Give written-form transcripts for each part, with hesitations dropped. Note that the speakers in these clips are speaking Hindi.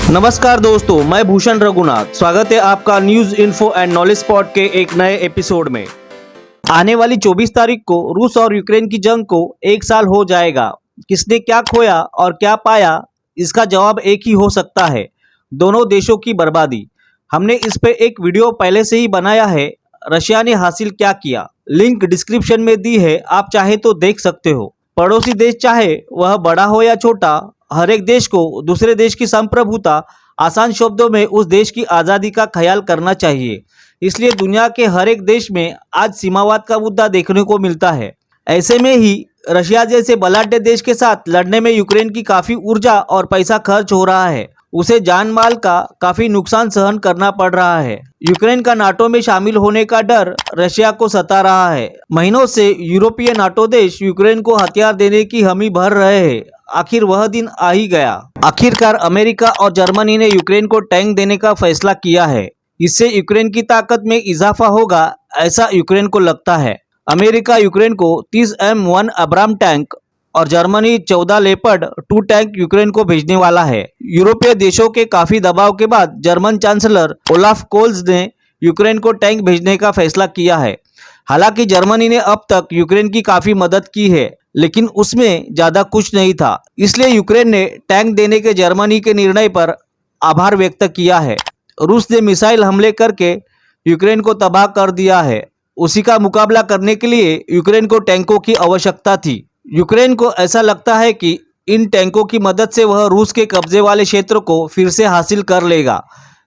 नमस्कार दोस्तों, मैं भूषण रघुनाथ। स्वागत है आपका news info and knowledge spot के एक नए एपिसोड में। आने वाली 24 तारीख को रूस और यूक्रेन की जंग को 1 साल हो जाएगा। किसने क्या खोया और क्या पाया, इसका जवाब एक ही हो सकता है, दोनों देशों की बर्बादी। हमने इस पे एक वीडियो पहले से ही बनाया है, रशिया ने हासिल क्या किया। लिंक डिस्क्रिप्शन में दी है, आप चाहे तो देख सकते हो। पड़ोसी देश चाहे वह बड़ा हो या छोटा, हर एक देश को दूसरे देश की संप्रभुता, आसान शब्दों में उस देश की आज़ादी का ख्याल करना चाहिए। इसलिए दुनिया के हर एक देश में आज सीमावाद का मुद्दा देखने को मिलता है। ऐसे में ही रशिया जैसे बलाढ्य देश के साथ लड़ने में यूक्रेन की काफ़ी ऊर्जा और पैसा खर्च हो रहा है। उसे जान माल का काफ़ी नुकसान सहन करना पड़ रहा है। यूक्रेन का नाटो में शामिल होने का डर रशिया को सता रहा है। महीनों से यूरोपीय नाटो देश यूक्रेन को हथियार देने की हमी भर रहे हैं। आखिर वह दिन आ ही गया। आखिरकार अमेरिका और जर्मनी ने यूक्रेन को टैंक देने का फैसला किया है। इससे यूक्रेन की ताकत में इजाफा होगा, ऐसा यूक्रेन को लगता है। अमेरिका यूक्रेन को 30 M1 अब्राम टैंक और जर्मनी 14 लेपर्ड 2 टैंक यूक्रेन को भेजने वाला है। यूरोपीय देशों के काफी दबाव के बाद जर्मन चांसलर ओलाफ कोल्ज ने यूक्रेन को टैंक भेजने का फैसला किया है। हालांकि जर्मनी ने अब तक यूक्रेन की काफी मदद की है, लेकिन उसमें ज्यादा कुछ नहीं था। इसलिए यूक्रेन ने टैंक देने के जर्मनी के निर्णय पर आभार व्यक्त किया है। रूस ने मिसाइल हमले करके यूक्रेन को तबाह कर दिया है। उसी का मुकाबला करने के लिए यूक्रेन को टैंकों की आवश्यकता थी। यूक्रेन को ऐसा लगता है कि इन टैंकों की मदद से वह रूस के कब्जे वाले क्षेत्र को फिर से हासिल कर लेगा।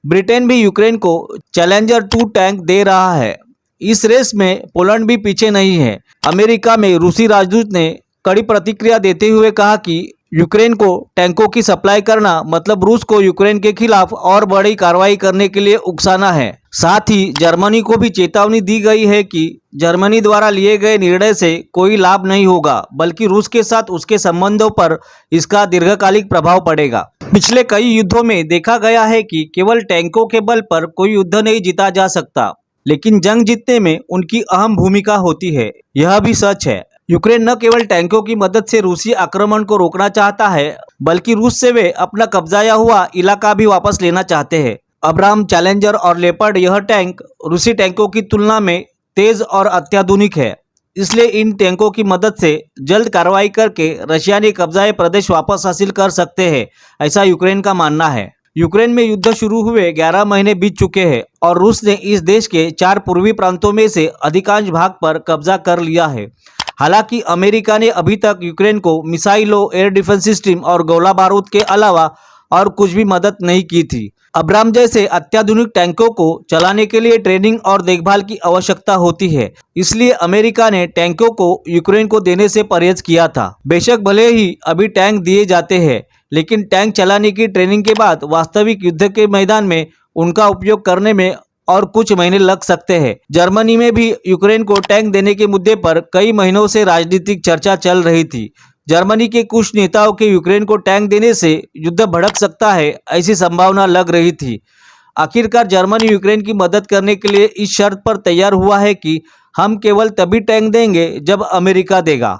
ब्रिटेन भी यूक्रेन को चैलेंजर 2 टैंक दे रहा है। इस रेस में पोलैंड भी पीछे नहीं है। अमेरिका में रूसी राजदूत ने कड़ी प्रतिक्रिया देते हुए कहा कि यूक्रेन को टैंकों की सप्लाई करना मतलब रूस को यूक्रेन के खिलाफ और बड़ी कार्रवाई करने के लिए उकसाना है। साथ ही जर्मनी को भी चेतावनी दी गई है कि जर्मनी द्वारा लिए गए निर्णय से कोई लाभ नहीं होगा, बल्कि रूस के साथ उसके संबंधों पर इसका दीर्घकालिक प्रभाव पड़ेगा। पिछले कई युद्धों में देखा गया है कि केवल टैंकों के बल पर कोई युद्ध नहीं जीता जा सकता, लेकिन जंग जीतने में उनकी अहम भूमिका होती है। यह भी सच है। यूक्रेन न केवल टैंकों की मदद से रूसी आक्रमण को रोकना चाहता है, बल्कि रूस से वे अपना कब्जाया हुआ इलाका भी वापस लेना चाहते हैं। अब्राम, चैलेंजर और लेपर्ड यह टैंक रूसी टैंकों की तुलना में तेज और अत्याधुनिक है। इसलिए इन टैंकों की मदद से जल्द कार्रवाई करके रशियानी कब्जाए प्रदेश वापस हासिल कर सकते हैं, ऐसा यूक्रेन का मानना है। यूक्रेन में युद्ध शुरू हुए 11 महीने बीत चुके हैं और रूस ने इस देश के 4 पूर्वी प्रांतों में से अधिकांश भाग पर कब्जा कर लिया है। हालांकि अमेरिका ने अभी तक यूक्रेन को मिसाइलों, एयर डिफेंस सिस्टम और गोला बारूद के अलावा और कुछ भी मदद नहीं की थी। अब्राम जैसे अत्याधुनिक टैंकों को चलाने के लिए ट्रेनिंग और देखभाल की आवश्यकता होती है। इसलिए अमेरिका ने टैंकों को यूक्रेन को देने से परहेज किया था। बेशक भले ही अभी टैंक दिए जाते हैं, लेकिन टैंक चलाने की ट्रेनिंग के बाद वास्तविक युद्ध के मैदान में उनका उपयोग करने में और कुछ महीने लग सकते हैं। जर्मनी में भी यूक्रेन को टैंक देने के मुद्दे पर कई महीनों से राजनीतिक चर्चा चल रही थी। जर्मनी के कुछ नेताओं के यूक्रेन को टैंक देने से युद्ध भड़क सकता है, ऐसी संभावना लग रही थी। आखिरकार जर्मनी यूक्रेन की मदद करने के लिए इस शर्त पर तैयार हुआ है कि हम केवल तभी टैंक देंगे जब अमेरिका देगा।